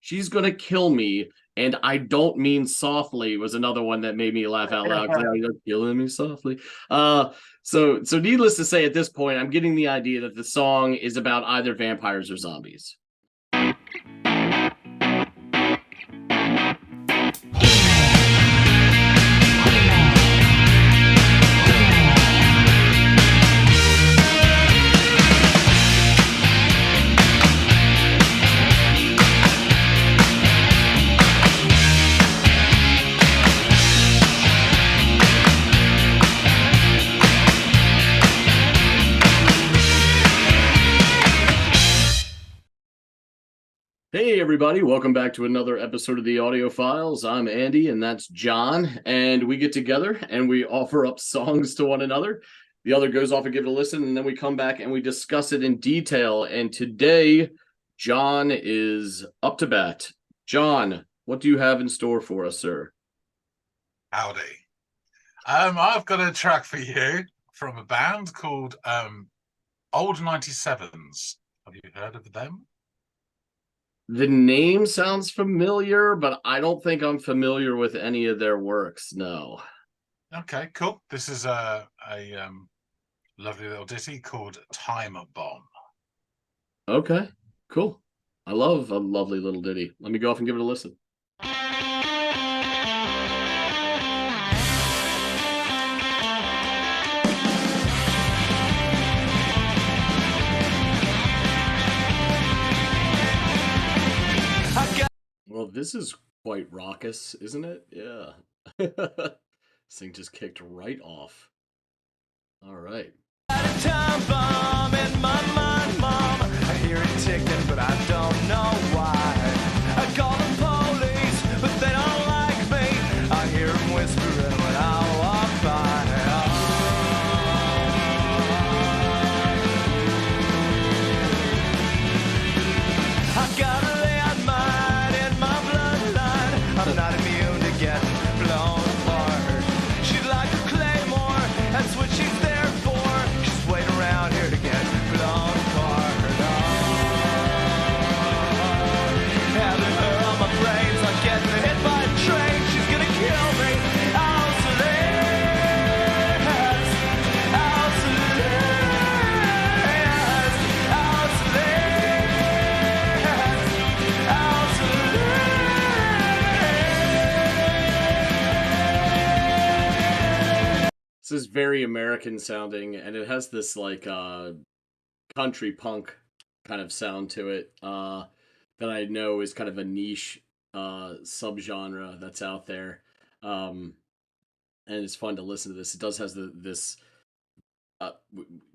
She's gonna kill me, and I don't mean softly was another one that made me laugh out loud. You're killing me softly. So needless to say, at this point, I'm getting the idea that the song is about either vampires or zombies. Hey everybody, welcome back to another episode of the Audiophiles. I'm Andy and that's John, and we get together and we offer up songs to one another. The other goes off and gives it a listen, and then we come back and we discuss it in detail. And today, John is up to bat. John, what do you have in store for us, sir? Howdy. I've got a track for you from a band called Old 97's. Have you heard of them? The name sounds familiar, but I don't think I'm familiar with any of their works, no. Okay, cool. This is a lovely little ditty called Timebomb. Okay, cool. I love a lovely little ditty. Let me go off and give it a listen. Well, this is quite raucous, isn't it? Yeah. This thing just kicked right off. All right. Time bomb in my mind, Mom. I hear it ticking, but I don't know why. I call the police, but they don't like me. I hear them whispering when I walk by. I got a landmine in my bloodline. I'm not immune to getting blown apart. She'd like a claymore, that's what she's there for. She's waiting around here to get blown apart. Having her on my brain's like getting hit by a train. She's gonna kill me. This is very American sounding, and it has this like country punk kind of sound to it that I know is kind of a niche subgenre that's out there. And it's fun to listen to this. It does has this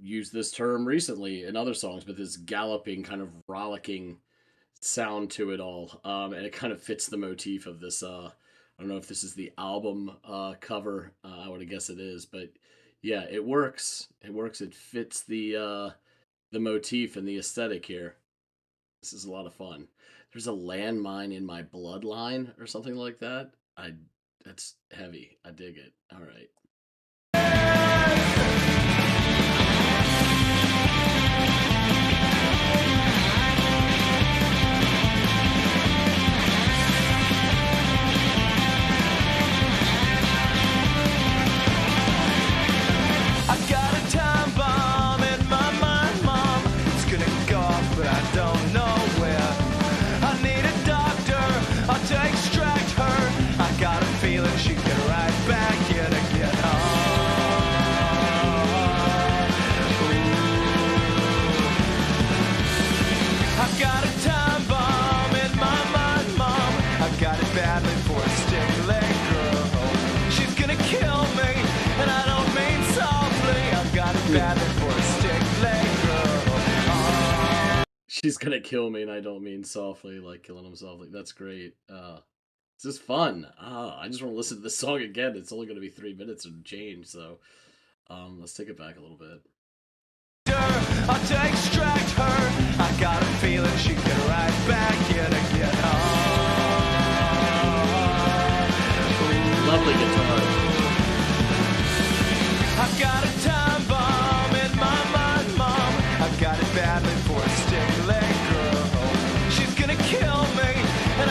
use this term recently in other songs, but this galloping kind of rollicking sound to it all. And it kind of fits the motif of this I don't know if this is the album cover. I would guess it is, but yeah, it works. It works. It fits the motif and the aesthetic here. This is a lot of fun. There's a landmine in my bloodline or something like that. That's heavy. I dig it. All right. She's gonna kill me, and I don't mean softly, like killing him softly. That's great. This is fun. I just want to listen to this song again. It's only gonna be 3 minutes and change, so let's take it back a little bit. I'll to extract her. I got a feeling she'd get right back in again. Lovely guitar. I've got a time bomb in my mind, Mom. I've got it badly for a stick leg girl. She's gonna kill me, and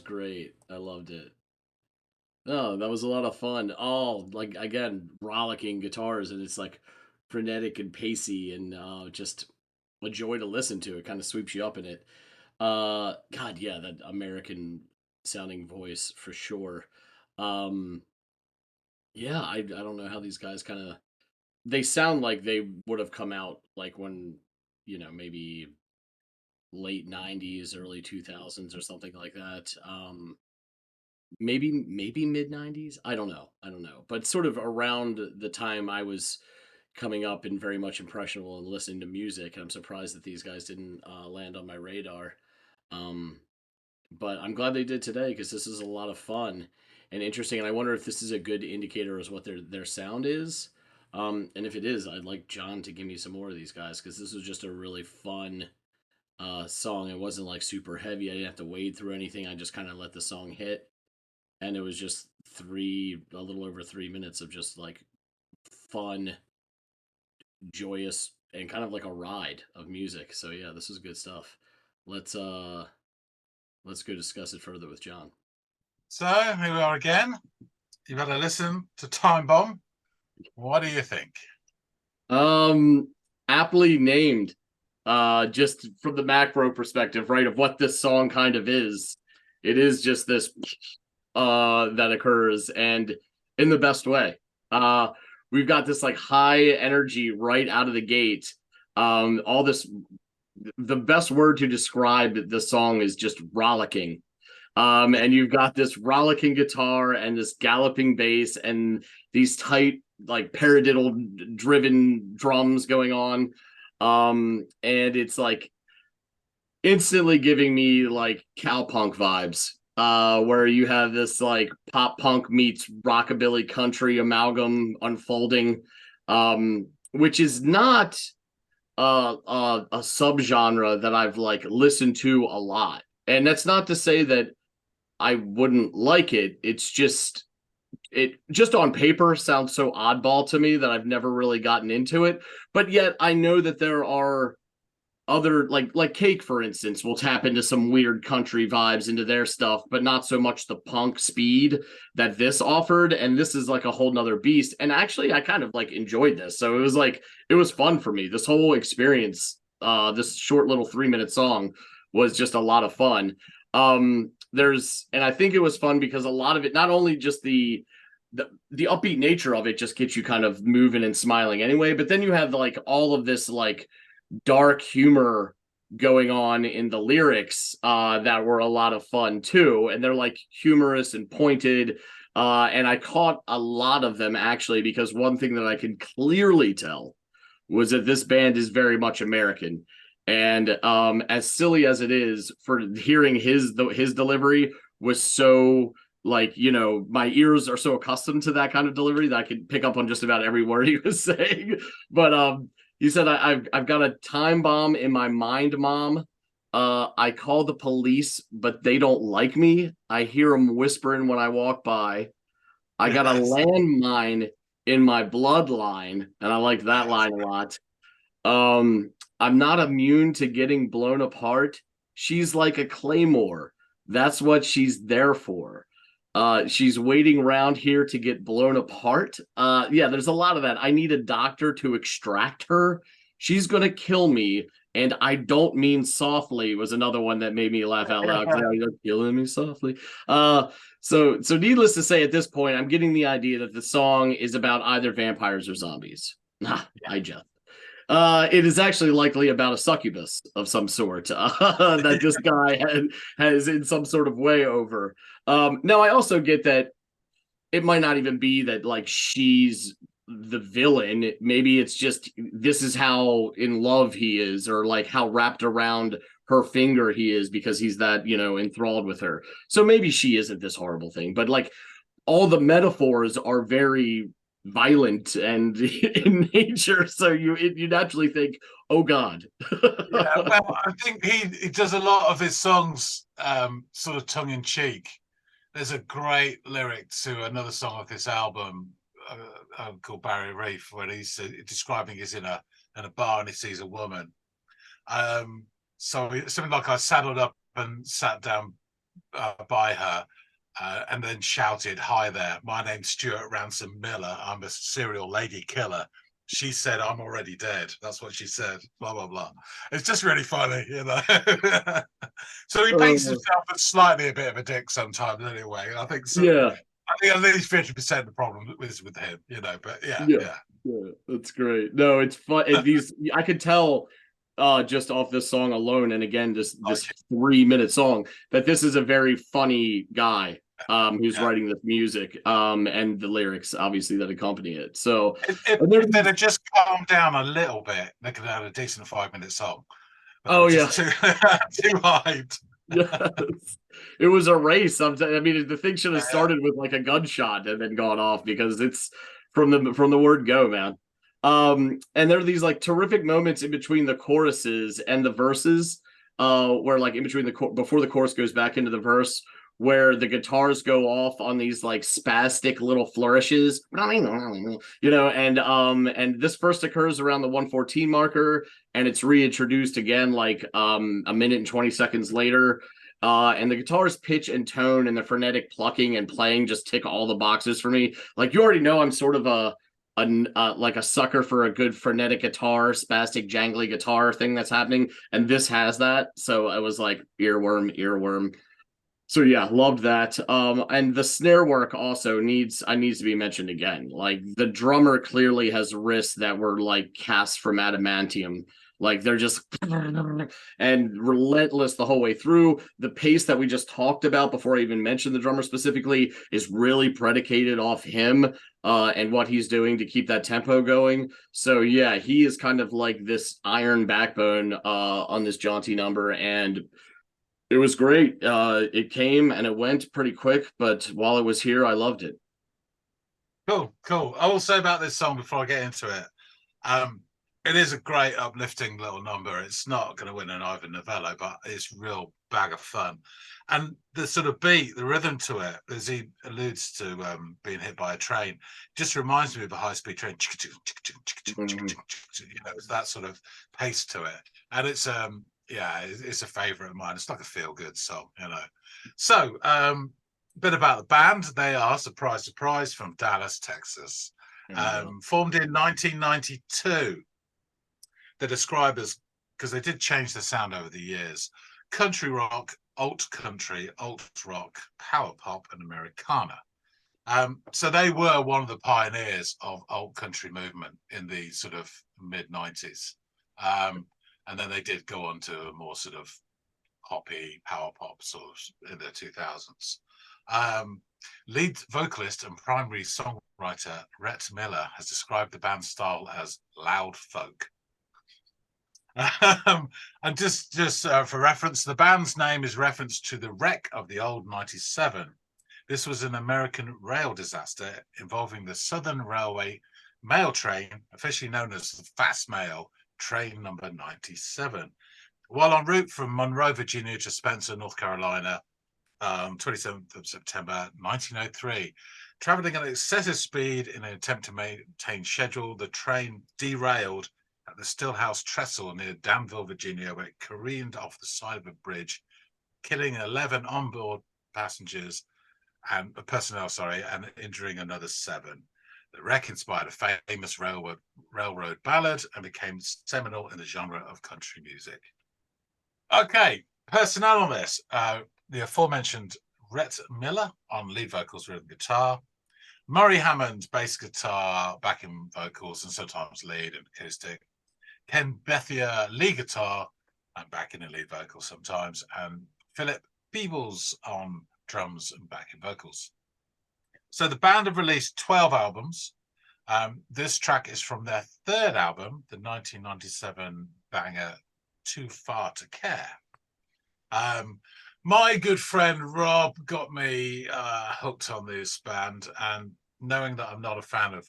great. I loved it. Oh, that was a lot of fun. Oh, like again, rollicking guitars, and it's like frenetic and pacey, and just a joy to listen to. It kind of sweeps you up in it. God, yeah, that American sounding voice for sure. Um, yeah, I don't know how these guys kind of they sound like they would have come out like when maybe late '90s, early 2000s, or something like that. Maybe mid '90s. I don't know. But sort of around the time I was coming up and very much impressionable and listening to music, and I'm surprised that these guys didn't land on my radar. Um, but I'm glad they did today because this is a lot of fun and interesting. And I wonder if this is a good indicator as what their sound is. And if it is, I'd like John to give me some more of these guys because this was just a really fun song. It wasn't like super heavy. I didn't have to wade through anything. I just kind of let the song hit, and it was just a little over 3 minutes of just like fun, joyous, and kind of like a ride of music. So yeah, this is good stuff. Let's uh let's go discuss it further with John. So here we are again. You've had to listen to Time Bomb. What do you think? Um, Aptly named. Just from the macro perspective, right, of what this song kind of is. It is just this that occurs, and in the best way. Uh we've got this like high energy right out of the gate. All this the best word to describe the song is just rollicking. And you've got this rollicking guitar and this galloping bass and these tight, like paradiddle driven drums going on. And it's like instantly giving me like cowpunk vibes. Where you have this like pop punk meets rockabilly country amalgam unfolding, which is not a subgenre that I've like listened to a lot. And that's not to say that I wouldn't like it. It just on paper sounds so oddball to me that I've never really gotten into it. But yet I know that there are other like Cake, for instance, will tap into some weird country vibes into their stuff, but not so much the punk speed that this offered. And this is like a whole nother beast. And actually I kind of like enjoyed this. So it was fun for me. This whole experience, this short little 3 minute song was just a lot of fun. And I think it was fun because a lot of it, not only just the upbeat nature of it just gets you kind of moving and smiling anyway, but then you have like all of this like dark humor going on in the lyrics that were a lot of fun too, and they're like humorous and pointed, and I caught a lot of them actually, because one thing that I can clearly tell was that this band is very much American. And as silly as it is, for hearing his delivery was so like, my ears are so accustomed to that kind of delivery that I could pick up on just about every word he was saying. But he said, I've got a time bomb in my mind, Mom. I call the police, but they don't like me. I hear them whispering when I walk by. I got a landmine in my bloodline, and I like that line a lot. I'm not immune to getting blown apart. She's like a claymore. That's what she's there for. She's waiting around here to get blown apart. Yeah, there's a lot of that. I need a doctor to extract her. She's gonna kill me, and I don't mean softly was another one that made me laugh out loud. You're killing me softly. So needless to say, at this point, I'm getting the idea that the song is about either vampires or zombies. I just. It is actually likely about a succubus of some sort that this guy has in some sort of way over. Now, I also get that it might not even be that like she's the villain. Maybe it's just this is how in love he is, or like how wrapped around her finger he is because he's that, enthralled with her. So maybe she isn't this horrible thing, but like all the metaphors are very violent and in nature, so you naturally think, oh god. Yeah, well, I think he does a lot of his songs sort of tongue-in-cheek. There's a great lyric to another song of this album called Barrier Reef, where he's describing he's in a bar and he sees a woman. So something like, I saddled up and sat down by her, and then shouted, "Hi there, my name's Stuart Ransom Miller. I'm a serial lady killer." She said, "I'm already dead." That's what she said. Blah blah blah. It's just really funny, you know. So he paints Uh, himself as slightly a bit of a dick sometimes, anyway. I think so. yeah, I think at least 50% of the problem is with him, you know. But yeah, yeah, yeah, yeah. That's great. No, it's fun. These I could tell just off this song alone, and again, this like, 3 minute song, that this is a very funny guy who's yeah. writing this music and the lyrics obviously that accompany it. So and If they'd have just calmed down a little bit, they could have had a decent 5 minute song. But they oh were yeah. just too too hyped. Yes. It was a race. Sometimes I mean the thing should have started with like a gunshot and then gone off because it's from the word go, man. And there are these like terrific moments in between the choruses and the verses, where like in between before the chorus goes back into the verse, where the guitars go off on these like spastic little flourishes, and this first occurs around the 114 marker, and it's reintroduced again like a minute and 20 seconds later. And the guitar's pitch and tone and the frenetic plucking and playing just tick all the boxes for me. Like you already know, I'm sort of like a sucker for a good frenetic guitar, spastic, jangly guitar thing that's happening, and this has that. So I was like earworm, earworm. So yeah, loved that. And the snare work also needs to be mentioned again. Like the drummer clearly has wrists that were like cast from adamantium. Like they're just and relentless the whole way through. The pace that we just talked about before I even mentioned the drummer specifically is really predicated off him and what he's doing to keep that tempo going. So yeah, he is kind of like this iron backbone on this jaunty number, and it was great. It came and it went pretty quick, but while it was here, I loved it. Cool, cool. I will say about this song before I get into it. It is a great uplifting little number. It's not going to win an Ivor Novello, but it's real bag of fun. And the sort of beat, the rhythm to it, as he alludes to being hit by a train, just reminds me of a high-speed train. It's that sort of pace to it. And it's yeah, it's a favorite of mine. It's like a feel-good song, you know. So, bit about the band. They are, surprise, surprise, from Dallas, Texas. Formed in 1992. They're described as, because they did change the sound over the years, country rock, alt country, alt rock, power pop, and Americana. So they were one of the pioneers of alt country movement in the sort of mid 90s. And then they did go on to a more sort of poppy power pop sort of in the 2000s. Lead vocalist and primary songwriter Rhett Miller has described the band's style as loud folk. And just for reference, the band's name is reference to the wreck of the old 97. This was an American rail disaster involving the Southern Railway mail train, officially known as the Fast Mail, train number 97. While en route from Monroe, Virginia to Spencer, North Carolina, 27th of September 1903, traveling at excessive speed in an attempt to maintain schedule, the train derailed at the Stillhouse Trestle near Danville, Virginia, where it careened off the side of a bridge, killing 11 onboard passengers and personnel, and injuring another 7. The wreck inspired a famous railroad ballad and became seminal in the genre of country music. Okay, personnel on this. The aforementioned Rhett Miller on lead vocals, rhythm guitar. Murray Hammond, bass guitar, backing vocals, and sometimes lead and acoustic. Ken Bethier, lead guitar and backing and lead vocals sometimes. And Philip Peebles on drums and backing vocals. So the band have released 12 albums. This track is from their third album, the 1997 banger Too Far to Care. My good friend Rob got me hooked on this band, and knowing that I'm not a fan of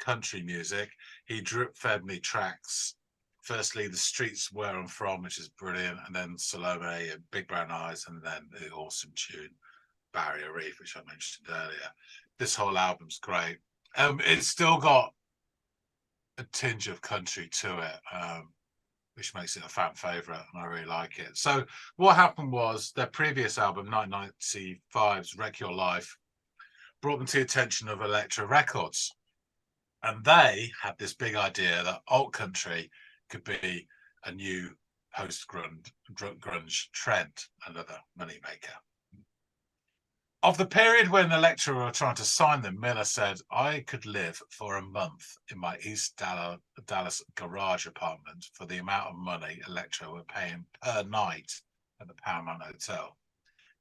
country music, he drip fed me tracks. Firstly, The Streets Where I'm From, which is brilliant, and then Salome and Big Brown Eyes, and then the awesome tune Barrier Reef, which I mentioned earlier. This whole album's great. It's still got a tinge of country to it. which makes it a fan favourite, and I really like it. So what happened was their previous album, 1995's Wreck Your Life, brought them to the attention of Elektra Records. And they had this big idea that alt country could be a new post-grunge trend, another moneymaker. Of the period when Elektra were trying to sign them, Miller said, I could live for a month in my East Dallas garage apartment for the amount of money Elektra were paying per night at the Paramount Hotel.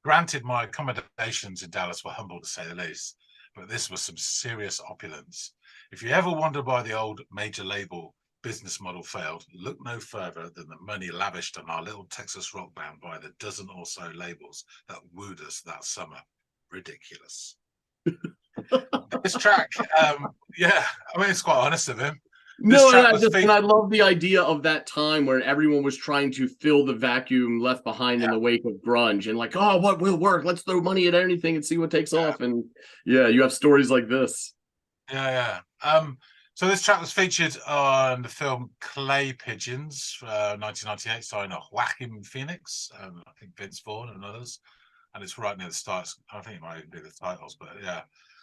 Granted, my accommodations in Dallas were humble to say the least, but this was some serious opulence. If you ever wonder why the old major label business model failed, look no further than the money lavished on our little Texas rock band by the dozen or so labels that wooed us that summer. Ridiculous. This track, yeah, I mean, it's quite honest of him. And I love the idea of that time where everyone was trying to fill the vacuum left behind in the wake of grunge, and like, oh, what will work? Let's throw money at anything and see what takes off. And yeah, you have stories like this. Yeah. So this track was featured on the film Clay Pigeons, 1998, starring Joaquin Phoenix, I think Vince Vaughn and others. And it's right near the start. I think it might even be the titles, but yeah.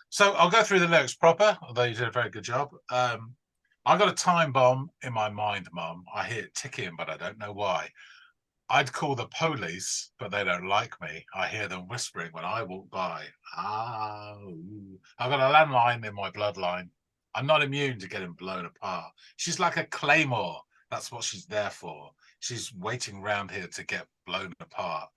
So I'll go through the lyrics proper, although you did a very good job. I got a time bomb in my mind, Mum. I hear it ticking, but I don't know why. I'd call the police, but they don't like me. I hear them whispering when I walk by. I've got a landline in my bloodline. I'm not immune to getting blown apart. She's like a claymore. That's what she's there for. She's waiting around here to get blown apart.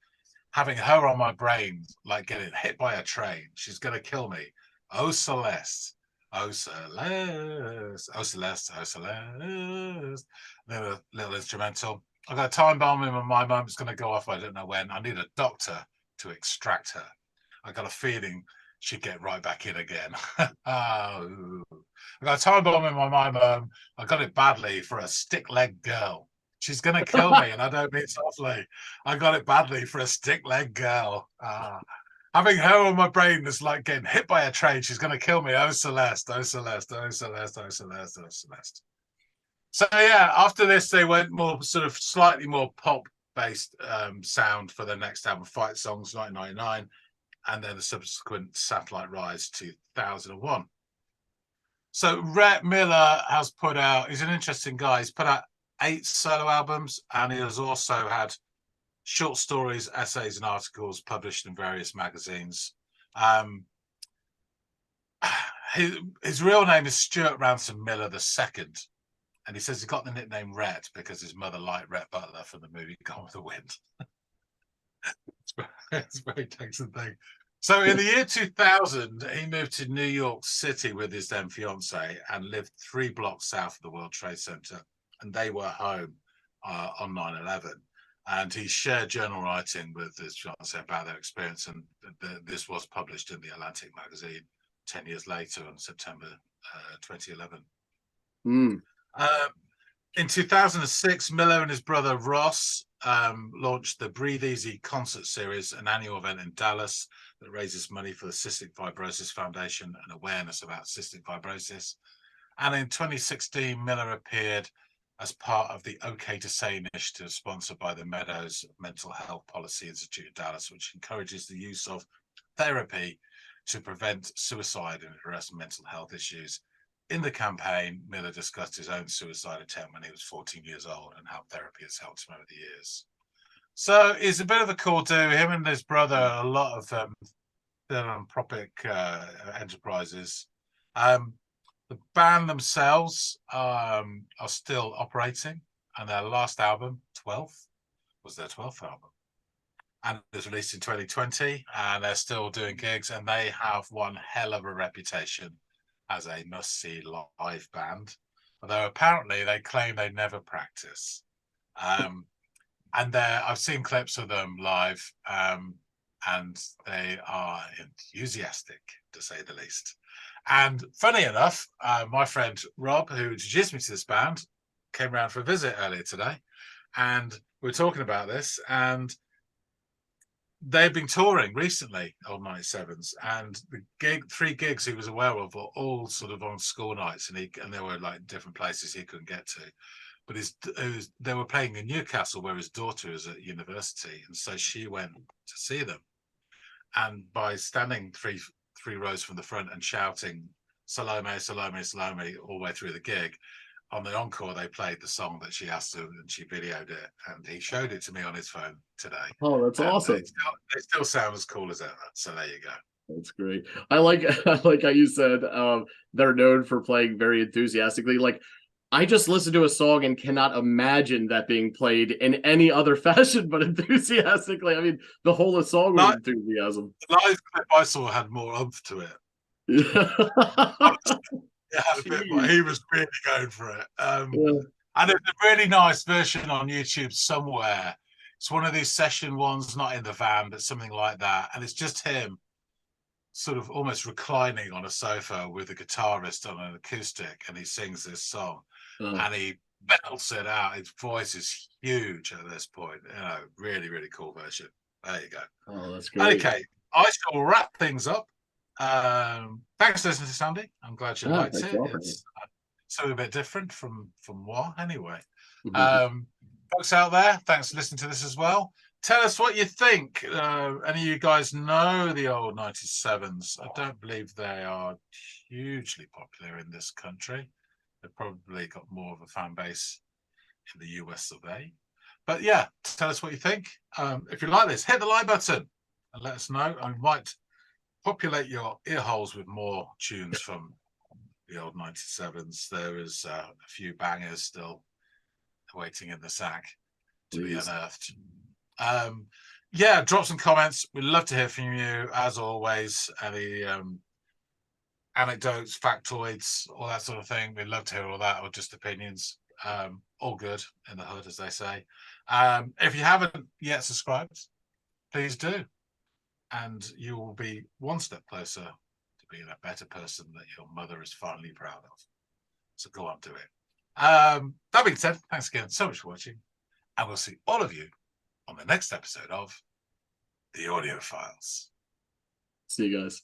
Having her on my brain, like getting hit by a train. She's going to kill me. Oh, Celeste. Oh, Celeste. Oh, Celeste. Oh, Celeste. Little instrumental. I've got a time bomb in my mind. It's going to go off. I don't know when. I need a doctor to extract her. I got a feeling she'd get right back in again. I've got a time bomb in my mind. I got it badly for a stick-legged girl. She's going to kill me, and I don't mean softly. I got it badly for a stick-legged girl. Having her on my brain is like getting hit by a train. She's going to kill me. Oh, Celeste. Oh, Celeste. Oh, Celeste. Oh, Celeste. Oh, Celeste. So, yeah, after this, they went more sort of slightly more pop-based sound for their next album, Fight Songs, 1999, and then the subsequent Satellite Rise, 2001. So Rhett Miller has put out, he's an interesting guy, he's put out 8 solo albums, and he has also had short stories, essays, and articles published in various magazines. His real name is Stuart Ransom Miller II, and he says he got the nickname Rhett because his mother liked Rhett Butler from the movie Gone with the Wind. It's a very Texan thing. So in the year 2000, he moved to New York City with his then fiance and lived 3 blocks south of the World Trade Center. And they were home on 9/11. And he shared journal writing with his fiance about their experience. And this was published in the Atlantic magazine 10 years later on September 2011. In 2006, Miller and his brother Ross launched the Breathe Easy concert series, an annual event in Dallas that raises money for the Cystic Fibrosis Foundation and awareness about cystic fibrosis. And in 2016, Miller appeared as part of the OK to Say initiative sponsored by the Meadows Mental Health Policy Institute of Dallas, which encourages the use of therapy to prevent suicide and address mental health issues. In the campaign, Miller discussed his own suicide attempt when he was 14 years old and how therapy has helped him over the years. So he's a bit of a cool dude. Him and his brother, a lot of philanthropic enterprises. The band themselves are still operating, and their last album, 12th, was their 12th album. And it was released in 2020, and they're still doing gigs, and they have one hell of a reputation as a must-see live band. Although apparently they claim they never practice. And I've seen clips of them live, and they are enthusiastic, to say the least. And funny enough, my friend Rob, who introduced me to this band, came around for a visit earlier today, and we were talking about this, and they've been touring recently on 97's, and the 3 gigs he was aware of were all sort of on school nights, and there were like different places he couldn't get to. but they were playing in Newcastle where his daughter is at university, and so she went to see them. And by standing three rows from the front and shouting Salome, Salome, Salome all the way through the gig, on the encore they played the song that she asked him, and she videoed it, and he showed it to me on his phone today. Oh, that's awesome. They still sound as cool as ever. So there you go. That's great. I like how you said they're known for playing very enthusiastically. Like, I just listened to a song and cannot imagine that being played in any other fashion but enthusiastically. I mean, the whole song was enthusiasm. The live clip I saw had more oomph to it. It had a bit more. He was really going for it. And there's a really nice version on YouTube somewhere. It's one of these session ones, not in the van, but something like that. And it's just him sort of almost reclining on a sofa with a guitarist on an acoustic, and he sings this song. And he belts it out. His voice is huge at this point. Really, really cool version. There you go. Oh, that's great. Okay, I shall wrap things up. Thanks for listening to Sandy. I'm glad you liked it. It's something a bit different from moi anyway. Folks out there, thanks for listening to this as well. Tell us what you think. Any of you guys know the old 97's? I don't believe they are hugely popular in this country. They've probably got more of a fan base in the US of A. But yeah, tell us what you think. If you like this, hit the like button and let us know. I might populate your ear holes with more tunes from the old 97's. There is a few bangers still waiting in the sack to be unearthed. Yeah, drop some comments. We'd love to hear from you, as always. Any anecdotes, factoids, all that sort of thing. We'd love to hear all that, or just opinions. All good in the hood, as they say. If you haven't yet subscribed, please do. And you will be one step closer to being a better person that your mother is finally proud of. So go on, do it. That being said, thanks again so much for watching. And we'll see all of you on the next episode of The Audiophiles. See you guys.